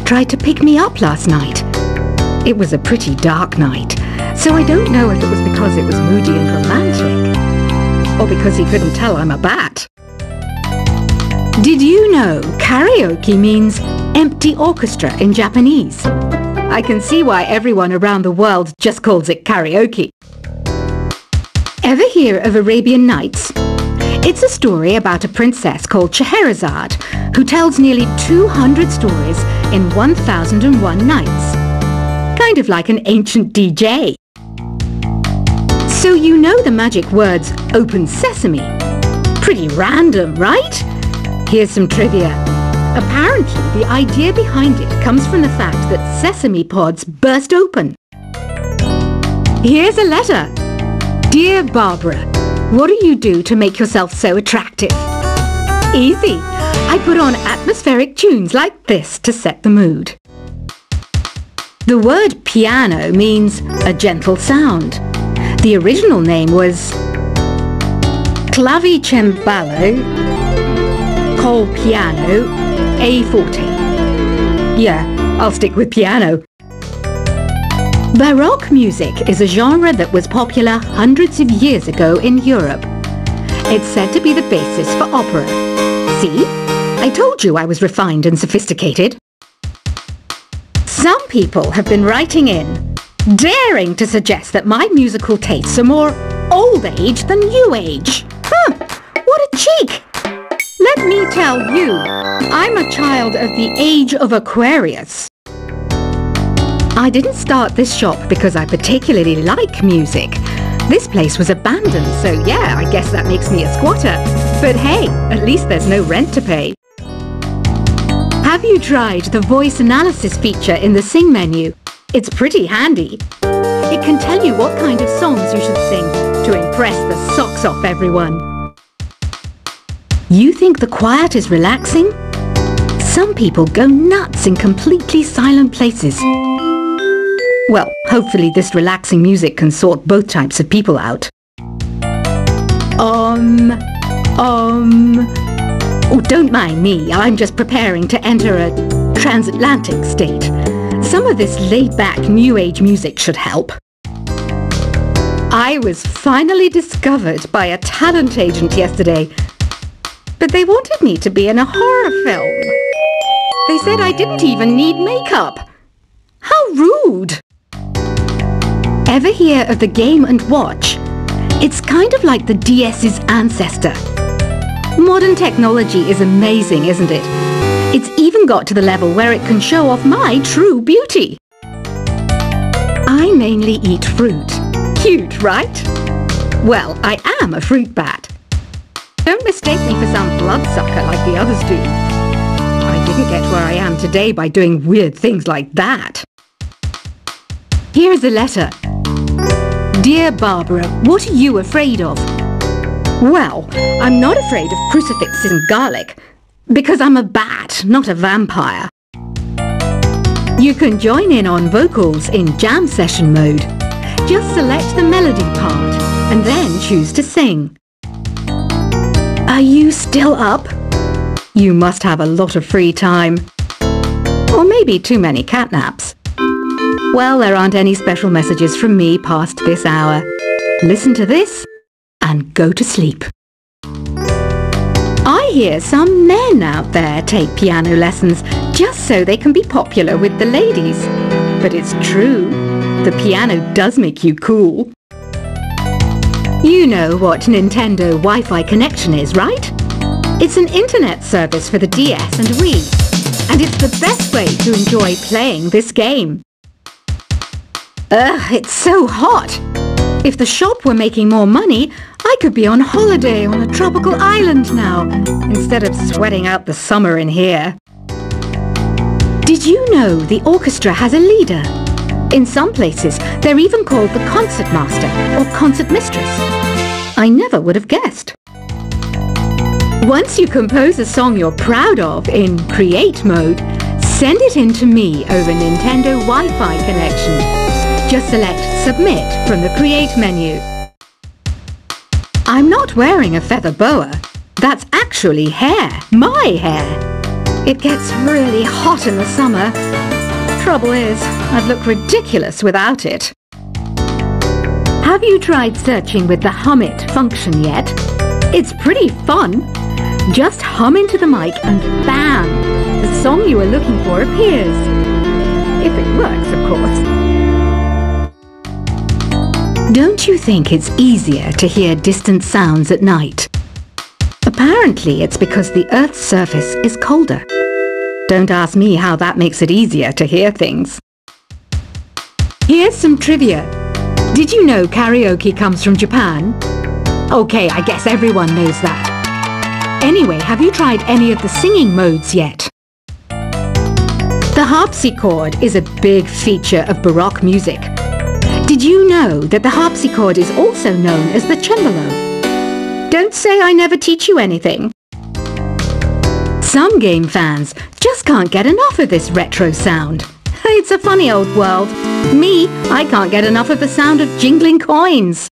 tried to pick me up last night. It was a pretty dark night, so I don't know if it was because it was moody and romantic, or because he couldn't tell I'm a bat. Did you know karaoke means empty orchestra in Japanese? I can see why everyone around the world just calls it karaoke. Ever hear of Arabian Nights? It's a story about a princess called Scheherazade who tells nearly 200 stories in 1001 nights. Kind of like an ancient DJ. So you know the magic words "Open Sesame"? Pretty random, right? Here's some trivia. Apparently, the idea behind it comes from the fact that sesame pods burst open. Here's a letter. Dear Barbara, what do you do to make yourself so attractive? Easy. I put on atmospheric tunes like this to set the mood. The word piano means a gentle sound. The original name was clavicembalo col piano a forte. Yeah, I'll stick with piano. Baroque music is a genre that was popular hundreds of years ago in Europe. It's said to be the basis for opera. See? I told you I was refined and sophisticated. Some people have been writing in, daring to suggest that my musical tastes are more old age than new age. What a cheek! Let me tell you, I'm a child of the age of Aquarius. I didn't start this shop because I particularly like music. This place was abandoned, so yeah, I guess that makes me a squatter. But hey, at least there's no rent to pay. Have you tried the voice analysis feature in the Sing menu? It's pretty handy. It can tell you what kind of songs you should sing to impress the socks off everyone. You think the quiet is relaxing? Some people go nuts in completely silent places. Well, hopefully this relaxing music can sort both types of people out. Oh, don't mind me. I'm just preparing to enter a transatlantic state. Some of this laid-back New Age music should help. I was finally discovered by a talent agent yesterday, but they wanted me to be in a horror film. They said I didn't even need makeup. How rude! Ever hear of the Game & Watch? It's kind of like the DS's ancestor. Modern technology is amazing, isn't it? It's even got to the level where it can show off my true beauty. I mainly eat fruit. Cute, right? Well, I am a fruit bat. Don't mistake me for some bloodsucker like the others do. I didn't get where I am today by doing weird things like that. Here's a letter. Dear Barbara, what are you afraid of? Well, I'm not afraid of crucifixes and garlic, because I'm a bat, not a vampire. You can join in on vocals in jam session mode. Just select the melody part, and then choose to sing. Are you still up? You must have a lot of free time. Or maybe too many catnaps. Well, there aren't any special messages from me past this hour. Listen to this and go to sleep. I hear some men out there take piano lessons just so they can be popular with the ladies. But it's true, the piano does make you cool. You know what Nintendo Wi-Fi connection is, right? It's an internet service for the DS and Wii, and it's the best way to enjoy playing this game. Ugh, it's so hot! If the shop were making more money, I could be on holiday on a tropical island now, instead of sweating out the summer in here. Did you know the orchestra has a leader? In some places, they're even called the concertmaster or concertmistress. I never would have guessed. Once you compose a song you're proud of in Create mode, send it in to me over Nintendo Wi-Fi connection. Just select Submit from the Create menu. I'm not wearing a feather boa. That's actually hair, my hair. It gets really hot in the summer. Trouble is, I'd look ridiculous without it. Have you tried searching with the Hum It function yet? It's pretty fun. Just hum into the mic and bam! The song you were looking for appears. If it works, of course. Don't you think it's easier to hear distant sounds at night? Apparently it's because the Earth's surface is colder. Don't ask me how that makes it easier to hear things. Here's some trivia. Did you know karaoke comes from Japan? Okay, I guess everyone knows that. Anyway, have you tried any of the singing modes yet? The harpsichord is a big feature of Baroque music. Did you know that the harpsichord is also known as the cembalo? Don't say I never teach you anything. Some game fans just can't get enough of this retro sound. It's a funny old world. Me, I can't get enough of the sound of jingling coins.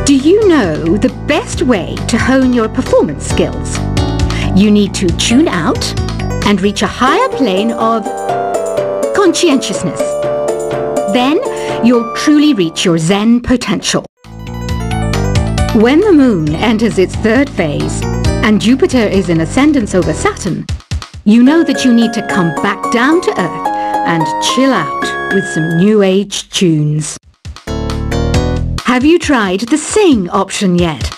Do you know the best way to hone your performance skills? You need to tune out and reach a higher plane of conscientiousness. Then you'll truly reach your Zen potential. When the moon enters its third phase and Jupiter is in ascendance over Saturn, you know that you need to come back down to Earth and chill out with some new age tunes. Have you tried the Sing option yet?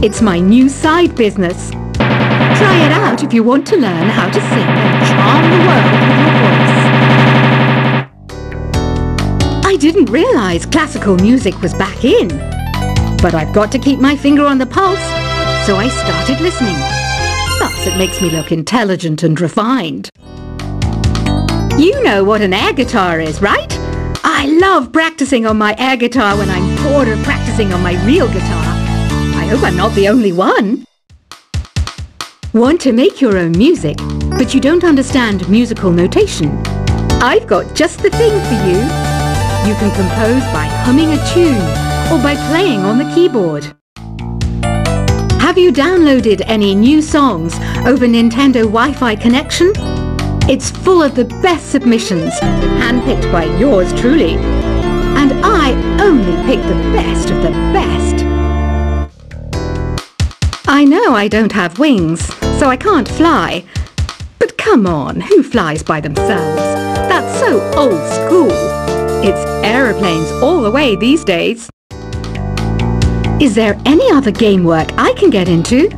It's my new side business. Try it out if you want to learn how to sing and charm the world with your voice. I didn't realize classical music was back in, but I've got to keep my finger on the pulse, so I started listening. Plus, it makes me look intelligent and refined. You know what an air guitar is, right? I love practicing on my air guitar when I'm bored of practicing on my real guitar. I hope I'm not the only one. Want to make your own music, but you don't understand musical notation? I've got just the thing for you. You can compose by humming a tune or by playing on the keyboard. Have you downloaded any new songs over Nintendo Wi-Fi connection? It's full of the best submissions, handpicked by yours truly. And I only pick the best of the best. I know I don't have wings, so I can't fly. But come on, who flies by themselves? That's so old school. It's aeroplanes all the way these days. Is there any other game work I can get into?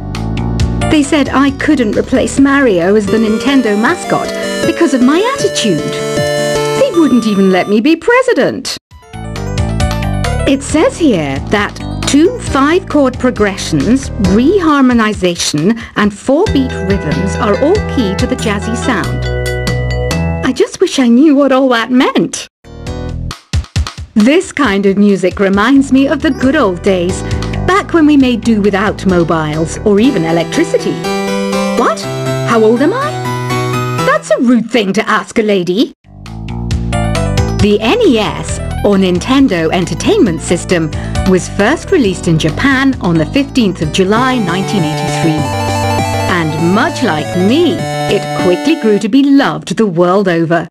They said I couldn't replace Mario as the Nintendo mascot because of my attitude. They wouldn't even let me be president. It says here that 2 5-chord progressions, reharmonization, and 4-beat rhythms are all key to the jazzy sound. I just wish I knew what all that meant. This kind of music reminds me of the good old days, back when we made do without mobiles or even electricity. What? How old am I? That's a rude thing to ask a lady. The NES, or Nintendo Entertainment System, was first released in Japan on the 15th of July 1983. And much like me, it quickly grew to be loved the world over.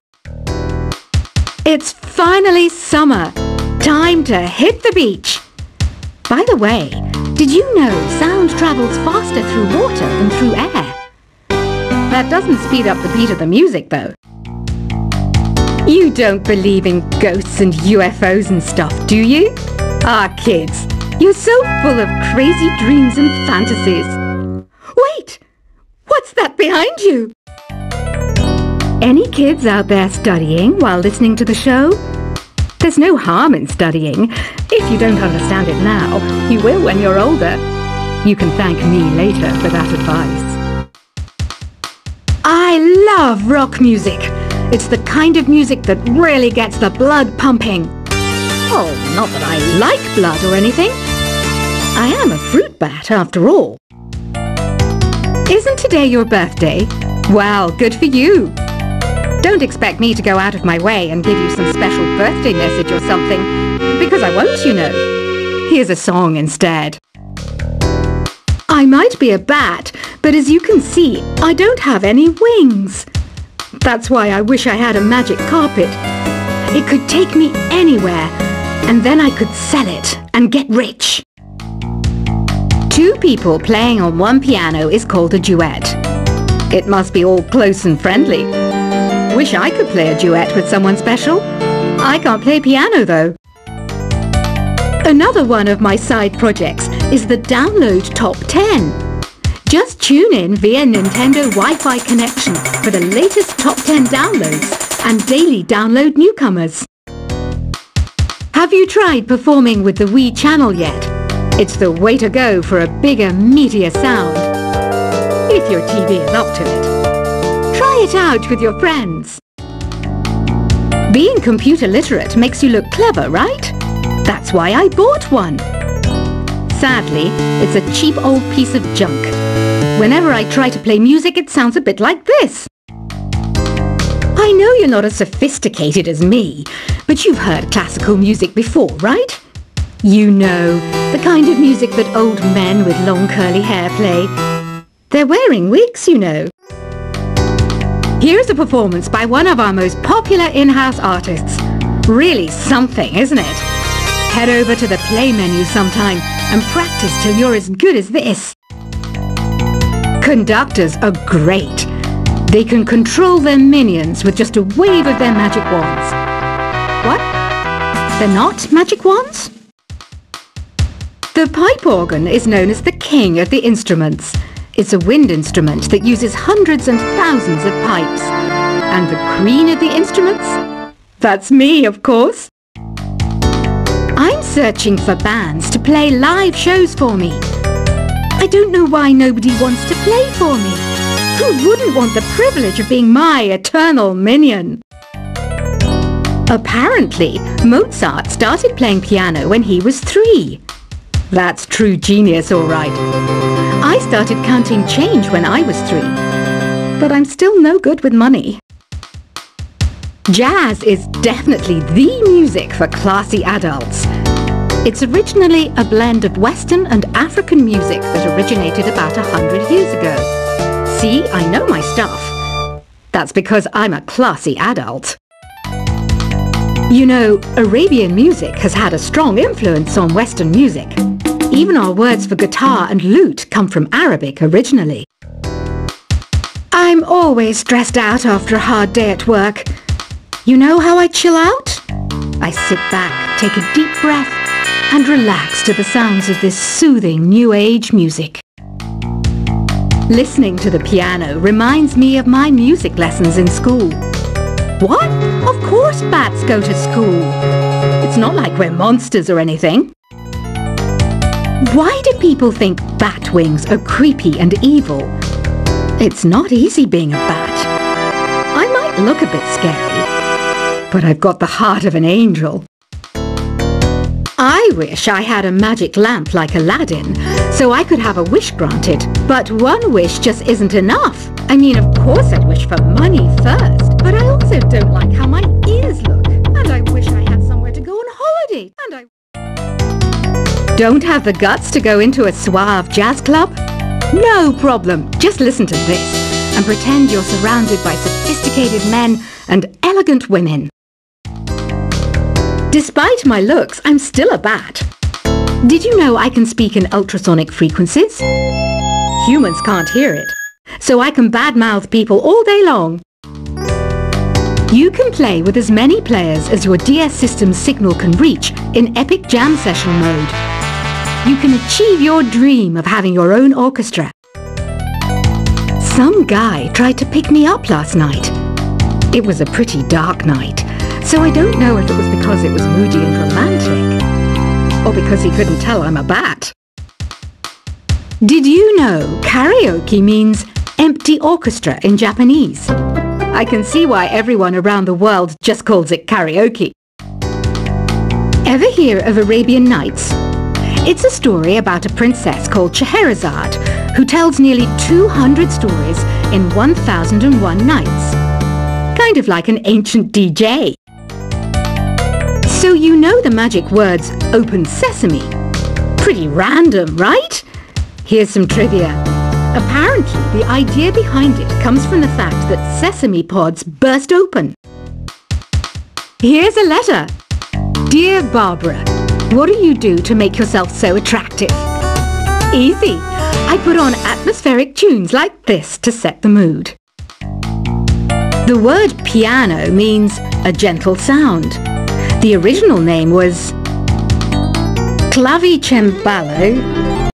It's finally summer. Time to hit the beach. By the way, did you know sound travels faster through water than through air? That doesn't speed up the beat of the music, though. You don't believe in ghosts and UFOs and stuff, do you? Ah, kids, you're so full of crazy dreams and fantasies. Wait! What's that behind you? Any kids out there studying while listening to the show? There's no harm in studying. If you don't understand it now, you will when you're older. You can thank me later for that advice. I love rock music. It's the kind of music that really gets the blood pumping. Oh, not that I like blood or anything. I am a fruit bat after all. Isn't today your birthday? Well, good for you. Don't expect me to go out of my way and give you some special birthday message or something, because I won't, you know. Here's a song instead. I might be a bat, But as you can see, I don't have any wings. That's why I wish I had a magic carpet. It could take me anywhere, and then I could sell it and get rich. Two people playing on one piano is called a duet. It must be all close and friendly. Wish I could play a duet with someone special. I can't play piano though. Another one of my side projects is the Download Top 10. Just tune in via Nintendo Wi-Fi connection for the latest top 10 downloads and daily download newcomers. Have you tried performing with the Wii channel yet? It's the way to go for a bigger, meatier sound. If your TV is up to it. Try it out with your friends. Being computer literate makes you look clever, right? That's why I bought one. Sadly, it's a cheap old piece of junk. Whenever I try to play music, it sounds a bit like this. I know you're not as sophisticated as me, but you've heard classical music before, right? You know, the kind of music that old men with long curly hair play. They're wearing wigs, you know. Here's a performance by one of our most popular in-house artists. Really something, isn't it? Head over to the play menu sometime and practice till you're as good as this. Conductors are great. They can control their minions with just a wave of their magic wands. What? They're not magic wands? The pipe organ is known as the king of the instruments. It's a wind instrument that uses hundreds and thousands of pipes. And the queen of the instruments? That's me, of course. I'm searching for bands to play live shows for me. I don't know why nobody wants to play for me. Who wouldn't want the privilege of being my eternal minion? Apparently, Mozart started playing piano when he was 3. That's true genius, all right. I started counting change when I was 3. But I'm still no good with money. Jazz is definitely the music for classy adults. It's originally a blend of Western and African music that originated about 100 years ago. See, I know my stuff. That's because I'm a classy adult. You know, Arabian music has had a strong influence on Western music. Even our words for guitar and lute come from Arabic originally. I'm always stressed out after a hard day at work. You know how I chill out? I sit back, take a deep breath, and relax to the sounds of this soothing New Age music. Listening to the piano reminds me of my music lessons in school. What? Of course bats go to school. It's not like we're monsters or anything. Why do people think bat wings are creepy and evil? It's not easy being a bat. I might look a bit scary, but I've got the heart of an angel. I wish I had a magic lamp like Aladdin, so I could have a wish granted. But one wish just isn't enough. I mean, of course I'd wish for money first, but I also don't like how my ears look. And I wish I had somewhere to go on holiday. And I don't have the guts to go into a suave jazz club? No problem. Just listen to this and pretend you're surrounded by sophisticated men and elegant women. Despite my looks, I'm still a bat. Did you know I can speak in ultrasonic frequencies? Humans can't hear it, so I can badmouth people all day long. You can play with as many players as your DS system's signal can reach in Epic Jam Session mode. You can achieve your dream of having your own orchestra. Some guy tried to pick me up last night. It was a pretty dark night, so I don't know if it was because it was moody and romantic, or because he couldn't tell I'm a bat. Did you know karaoke means empty orchestra in Japanese? I can see why everyone around the world just calls it karaoke. Ever hear of Arabian Nights? It's a story about a princess called Scheherazade who tells nearly 200 stories in 1001 nights. Kind of like an ancient DJ. So you know the magic words open sesame. Pretty random, right? Here's some trivia. Apparently, the idea behind it comes from the fact that sesame pods burst open. Here's a letter. Dear Barbara, what do you do to make yourself so attractive? Easy. I put on atmospheric tunes like this to set the mood. The word piano means a gentle sound. The original name was clavicembalo